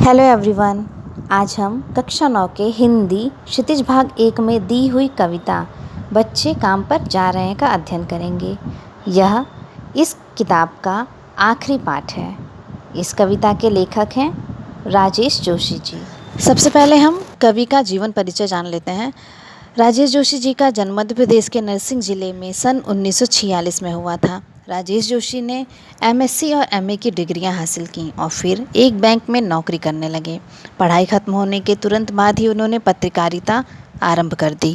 Hello everyone. आज हम कक्षा 9 के हिंदी क्षितिज भाग 1 में दी हुई कविता बच्चे काम पर जा रहे हैं का अध्ययन करेंगे। यह इस किताब का आखिरी पाठ है। इस कविता के लेखक हैं राजेश जोशी जी। सबसे पहले हम कवि का जीवन परिचय जान लेते हैं। राजेश जोशी जी का जन्म मध्य प्रदेश के नरसिंह जिले में सन 1946 में हुआ था। राजेश जोशी ने एमएससी और एमए की डिग्रियां हासिल की और फिर एक बैंक में नौकरी करने लगे। पढ़ाई खत्म होने के तुरंत बाद ही उन्होंने पत्रकारिता आरंभ कर दी।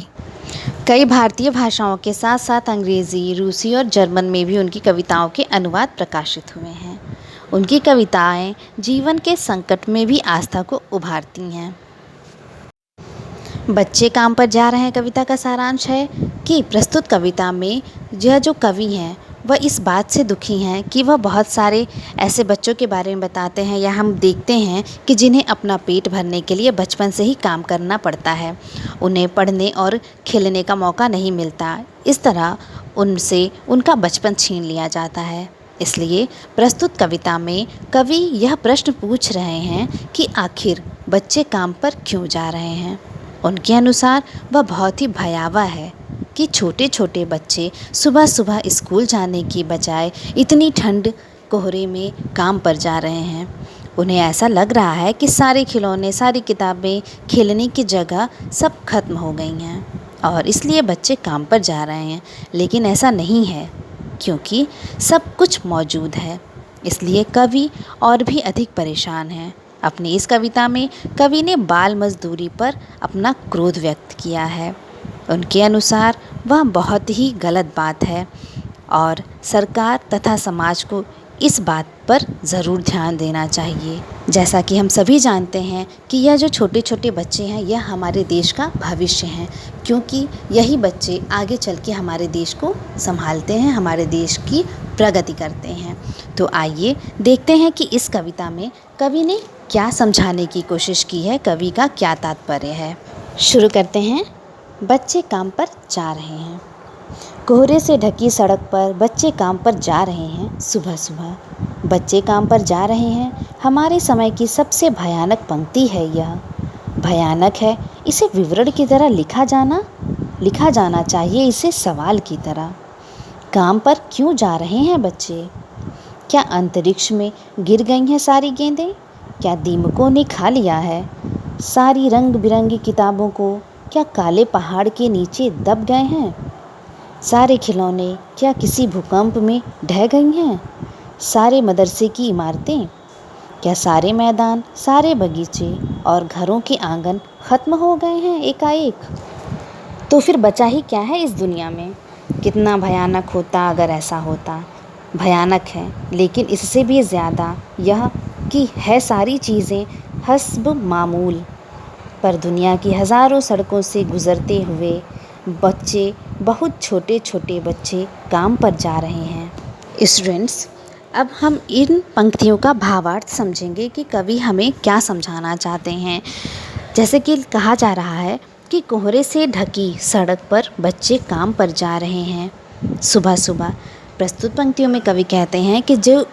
कई भारतीय भाषाओं के साथ साथ अंग्रेज़ी, रूसी और जर्मन में भी उनकी कविताओं के अनुवाद प्रकाशित हुए हैं। उनकी कविताएं जीवन के संकट में भी आस्था को उभारती हैं। बच्चे काम पर जा रहे हैं कविता का सारांश है कि प्रस्तुत कविता में यह जो कवि हैं वह इस बात से दुखी हैं कि वह बहुत सारे ऐसे बच्चों के बारे में बताते हैं या हम देखते हैं कि जिन्हें अपना पेट भरने के लिए बचपन से ही काम करना पड़ता है। उन्हें पढ़ने और खेलने का मौका नहीं मिलता। इस तरह उनसे उनका बचपन छीन लिया जाता है। इसलिए प्रस्तुत कविता में कवि यह प्रश्न पूछ रहे हैं कि आखिर बच्चे काम पर क्यों जा रहे हैं। उनके अनुसार वह बहुत ही भयावह है कि छोटे छोटे बच्चे सुबह सुबह स्कूल जाने की बजाय इतनी ठंड कोहरे में काम पर जा रहे हैं। उन्हें ऐसा लग रहा है कि सारे खिलौने, सारी किताबें, खेलने की जगह सब खत्म हो गई हैं और इसलिए बच्चे काम पर जा रहे हैं। लेकिन ऐसा नहीं है, क्योंकि सब कुछ मौजूद है। इसलिए कवि और भी अधिक परेशान हैं। अपनी इस कविता में कवि ने बाल मजदूरी पर अपना क्रोध व्यक्त किया है। उनके अनुसार वह बहुत ही गलत बात है और सरकार तथा समाज को इस बात पर ज़रूर ध्यान देना चाहिए। जैसा कि हम सभी जानते हैं कि यह जो छोटे छोटे बच्चे हैं यह हमारे देश का भविष्य हैं, क्योंकि यही बच्चे आगे चल के हमारे देश को संभालते हैं, हमारे देश की प्रगति करते हैं। तो आइए देखते हैं कि इस कविता में कवि ने क्या समझाने की कोशिश की है, कवि का क्या तात्पर्य है। शुरू करते हैं। बच्चे काम पर जा रहे हैं। कोहरे से ढकी सड़क पर बच्चे काम पर जा रहे हैं। सुबह सुबह बच्चे काम पर जा रहे हैं। हमारे समय की सबसे भयानक पंक्ति है यह। भयानक है, इसे विवरण की तरह लिखा जाना चाहिए, इसे सवाल की तरह। काम पर क्यों जा रहे हैं बच्चे? क्या अंतरिक्ष में गिर गई हैं सारी गेंदें? क्या दीमकों ने खा लिया है सारी रंग बिरंगी किताबों को? क्या काले पहाड़ के नीचे दब गए हैं सारे खिलौने? क्या किसी भूकंप में ढह गई हैं सारे मदरसे की इमारतें? क्या सारे मैदान, सारे बगीचे और घरों के आंगन ख़त्म हो गए हैं एकाएक? तो फिर बचा ही क्या है इस दुनिया में? कितना भयानक होता अगर ऐसा होता। भयानक है, लेकिन इससे भी ज़्यादा यह कि है सारी चीज़ें हस्ब मामूल, पर दुनिया की हज़ारों सड़कों से गुज़रते हुए बच्चे, बहुत छोटे छोटे बच्चे काम पर जा रहे हैं। स्टूडेंट्स, अब हम इन पंक्तियों का भावार्थ समझेंगे कि कवि हमें क्या समझाना चाहते हैं। जैसे कि कहा जा रहा है कि कोहरे से ढकी सड़क पर बच्चे काम पर जा रहे हैं सुबह सुबह। प्रस्तुत पंक्तियों में कवि कहते हैं कि जो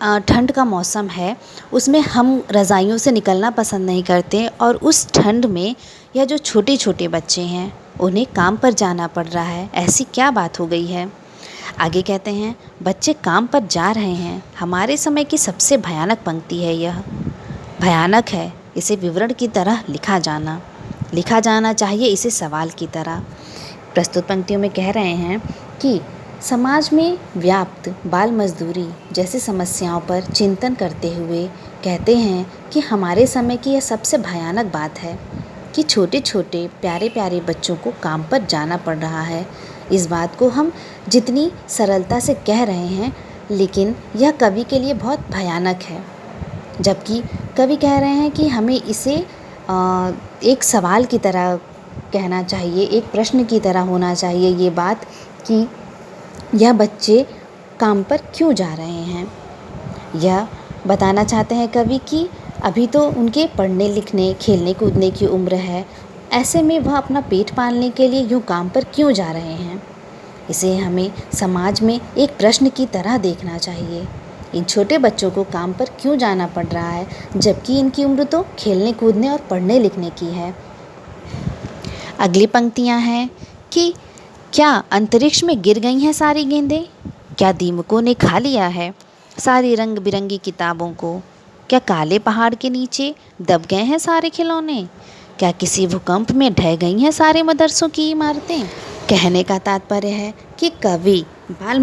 ठंड का मौसम है उसमें हम रज़ाइयों से निकलना पसंद नहीं करते और उस ठंड में यह जो छोटे छोटे बच्चे हैं उन्हें काम पर जाना पड़ रहा है। ऐसी क्या बात हो गई है? आगे कहते हैं बच्चे काम पर जा रहे हैं। हमारे समय की सबसे भयानक पंक्ति है यह। भयानक है, इसे विवरण की तरह लिखा जाना चाहिए, इसे सवाल की तरह। प्रस्तुत पंक्तियों में कह रहे हैं कि समाज में व्याप्त बाल मजदूरी जैसी समस्याओं पर चिंतन करते हुए कहते हैं कि हमारे समय की यह सबसे भयानक बात है कि छोटे छोटे प्यारे प्यारे बच्चों को काम पर जाना पड़ रहा है। इस बात को हम जितनी सरलता से कह रहे हैं, लेकिन यह कवि के लिए बहुत भयानक है। जबकि कवि कह रहे हैं कि हमें इसे एक सवाल की तरह कहना चाहिए, एक प्रश्न की तरह होना चाहिए ये बात कि यह बच्चे काम पर क्यों जा रहे हैं। यह बताना चाहते हैं कवि कि अभी तो उनके पढ़ने लिखने, खेलने कूदने की उम्र है। ऐसे में वह अपना पेट पालने के लिए यूँ काम पर क्यों जा रहे हैं। इसे हमें समाज में एक प्रश्न की तरह देखना चाहिए। इन छोटे बच्चों को काम पर क्यों जाना पड़ रहा है, जबकि इनकी उम्र तो खेलने कूदने और पढ़ने लिखने की है। अगली पंक्तियाँ हैं कि क्या अंतरिक्ष में गिर गई हैं सारी गेंदें? क्या दीमकों ने खा लिया है सारी रंग बिरंगी किताबों को? क्या काले पहाड़ के नीचे दब गए हैं सारे खिलौने? क्या किसी भूकंप में ढह गई हैं सारे मदरसों की इमारतें? कहने का तात्पर्य है कि कवि बाल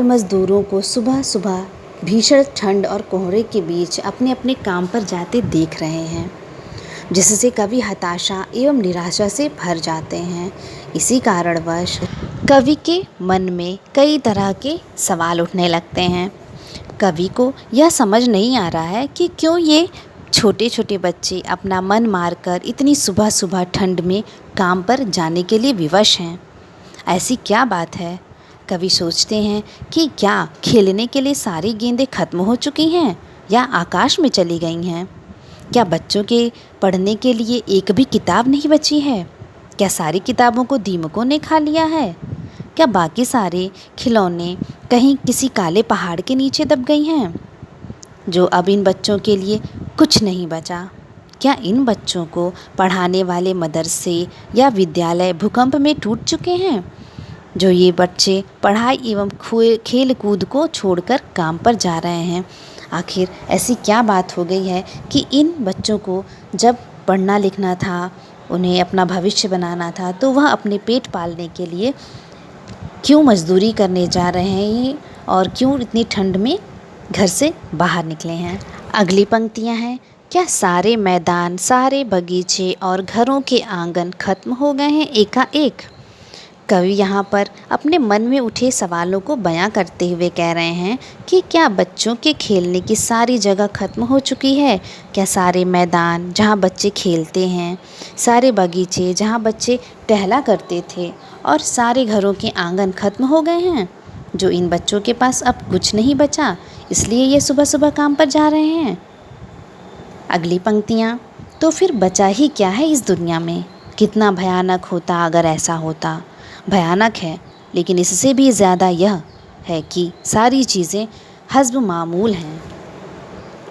मजदूरों को सुबह सुबह भीषण ठंड और कोहरे के बीच अपने अपने काम पर जाते देख रहे हैं, जिससे कवि हताशा एवं निराशा से भर जाते हैं। इसी कारणवश कवि के मन में कई तरह के सवाल उठने लगते हैं। कवि को यह समझ नहीं आ रहा है कि क्यों ये छोटे छोटे बच्चे अपना मन मारकर इतनी सुबह सुबह ठंड में काम पर जाने के लिए विवश हैं। ऐसी क्या बात है? कवि सोचते हैं कि क्या खेलने के लिए सारी गेंदें खत्म हो चुकी हैं या आकाश में चली गई हैं? क्या बच्चों के पढ़ने के लिए एक भी किताब नहीं बची है? क्या सारी किताबों को दीमकों ने खा लिया है? क्या बाकी सारे खिलौने कहीं किसी काले पहाड़ के नीचे दब गई हैं, जो अब इन बच्चों के लिए कुछ नहीं बचा? क्या इन बच्चों को पढ़ाने वाले मदरसे या विद्यालय भूकंप में टूट चुके हैं, जो ये बच्चे पढ़ाई एवं खेल कूद को छोड़कर काम पर जा रहे हैं? आखिर ऐसी क्या बात हो गई है कि इन बच्चों को जब पढ़ना लिखना था, उन्हें अपना भविष्य बनाना था, तो वह अपने पेट पालने के लिए क्यों मजदूरी करने जा रहे हैं और क्यों इतनी ठंड में घर से बाहर निकले हैं? अगली पंक्तियाँ हैं, क्या सारे मैदान, सारे बगीचे और घरों के आंगन खत्म हो गए हैं एकाएक? कवि यहाँ पर अपने मन में उठे सवालों को बयां करते हुए कह रहे हैं कि क्या बच्चों के खेलने की सारी जगह खत्म हो चुकी है? क्या सारे मैदान जहाँ बच्चे खेलते हैं, सारे बगीचे जहाँ बच्चे टहला करते थे और सारे घरों के आंगन खत्म हो गए हैं, जो इन बच्चों के पास अब कुछ नहीं बचा, इसलिए ये सुबह सुबह काम पर जा रहे हैं? अगली पंक्तियाँ, तो फिर बचा ही क्या है इस दुनिया में? कितना भयानक होता अगर ऐसा होता। भयानक है, लेकिन इससे भी ज़्यादा यह है कि सारी चीज़ें हस्ब मामूल हैं।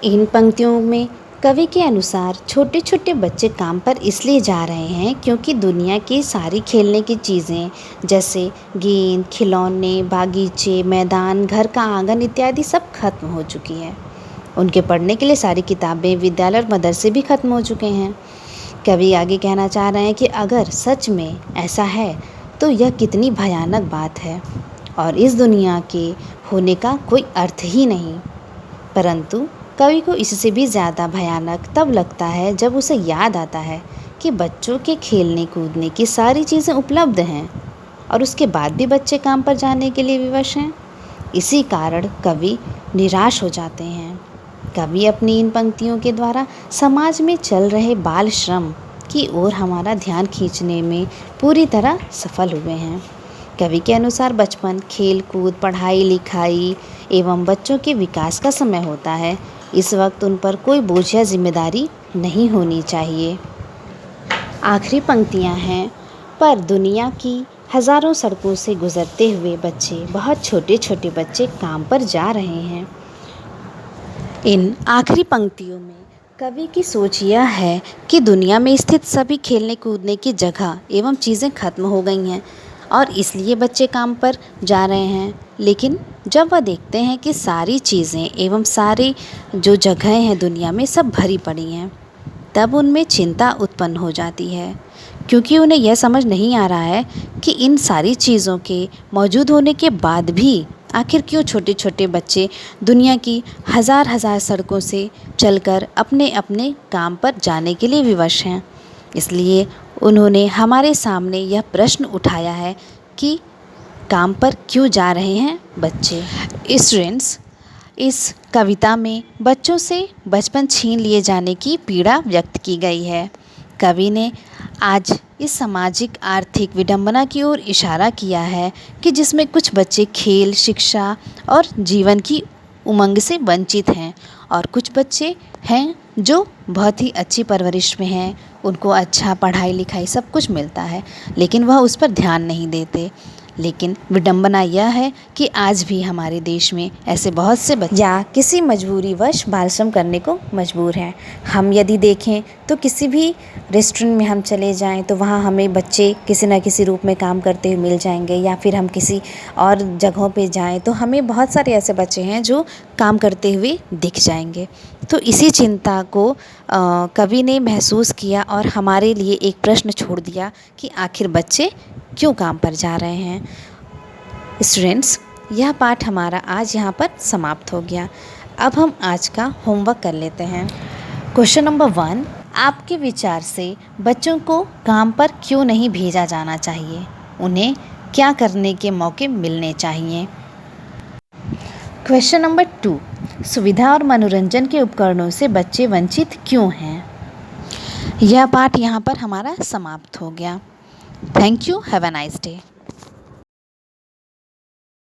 इन पंक्तियों में कवि के अनुसार छोटे छोटे बच्चे काम पर इसलिए जा रहे हैं क्योंकि दुनिया की सारी खेलने की चीज़ें जैसे गेंद, खिलौने, बागीचे, मैदान, घर का आंगन इत्यादि सब खत्म हो चुकी है। उनके पढ़ने के लिए सारी किताबें, विद्यालय और मदरसे भी खत्म हो चुके हैं। कवि आगे कहना चाह रहे हैं कि अगर सच में ऐसा है तो यह कितनी भयानक बात है और इस दुनिया के होने का कोई अर्थ ही नहीं। परंतु कवि को इससे भी ज़्यादा भयानक तब लगता है जब उसे याद आता है कि बच्चों के खेलने कूदने की सारी चीज़ें उपलब्ध हैं और उसके बाद भी बच्चे काम पर जाने के लिए विवश हैं। इसी कारण कवि निराश हो जाते हैं। कवि अपनी इन पंक्तियों के द्वारा समाज में चल रहे बाल श्रम की ओर हमारा ध्यान खींचने में पूरी तरह सफल हुए हैं। कवि के अनुसार बचपन खेल कूद, पढ़ाई लिखाई एवं बच्चों के विकास का समय होता है। इस वक्त उन पर कोई बोझ या जिम्मेदारी नहीं होनी चाहिए। आखिरी पंक्तियां हैं, पर दुनिया की हज़ारों सड़कों से गुजरते हुए बच्चे, बहुत छोटे छोटे बच्चे काम पर जा रहे हैं। इन आखिरी पंक्तियों में कवि की सोच यह है कि दुनिया में स्थित सभी खेलने कूदने की जगह एवं चीज़ें खत्म हो गई हैं और इसलिए बच्चे काम पर जा रहे हैं। लेकिन जब वह देखते हैं कि सारी चीज़ें एवं सारी जो जगहें हैं दुनिया में सब भरी पड़ी हैं, तब उनमें चिंता उत्पन्न हो जाती है, क्योंकि उन्हें यह समझ नहीं आ रहा है कि इन सारी चीज़ों के मौजूद होने के बाद भी आखिर क्यों छोटे छोटे बच्चे दुनिया की हज़ार हज़ार सड़कों से चलकर अपने अपने काम पर जाने के लिए विवश हैं। इसलिए उन्होंने हमारे सामने यह प्रश्न उठाया है कि काम पर क्यों जा रहे हैं बच्चे। स्टूडेंट्स, इस कविता में बच्चों से बचपन छीन लिए जाने की पीड़ा व्यक्त की गई है। कवि ने आज इस सामाजिक आर्थिक विडंबना की ओर इशारा किया है कि जिसमें कुछ बच्चे खेल, शिक्षा और जीवन की उमंग से वंचित हैं और कुछ बच्चे हैं जो बहुत ही अच्छी परवरिश में हैं, उनको अच्छा पढ़ाई लिखाई सब कुछ मिलता है, लेकिन वह उस पर ध्यान नहीं देते। लेकिन विडंबना यह है कि आज भी हमारे देश में ऐसे बहुत से बच्चे या किसी मजबूरीवश बाल श्रम करने को मजबूर हैं। हम यदि देखें तो किसी भी रेस्टोरेंट में हम चले जाएं तो वहाँ हमें बच्चे किसी न किसी रूप में काम करते हुए मिल जाएंगे, या फिर हम किसी और जगहों पे जाएं तो हमें बहुत सारे ऐसे बच्चे हैं जो काम करते हुए दिख जाएंगे। तो इसी चिंता को कवि ने महसूस किया और हमारे लिए एक प्रश्न छोड़ दिया कि आखिर बच्चे क्यों काम पर जा रहे हैं। स्टूडेंट्स, यह पाठ हमारा आज यहाँ पर समाप्त हो गया। अब हम आज का होमवर्क कर लेते हैं। क्वेश्चन नंबर 1, आपके विचार से बच्चों को काम पर क्यों नहीं भेजा जाना चाहिए? उन्हें क्या करने के मौके मिलने चाहिए? क्वेश्चन नंबर 2, सुविधा और मनोरंजन के उपकरणों से बच्चे वंचित क्यों हैं? यह पाठ यहाँ पर हमारा समाप्त हो गया। Thank you. Have a nice day.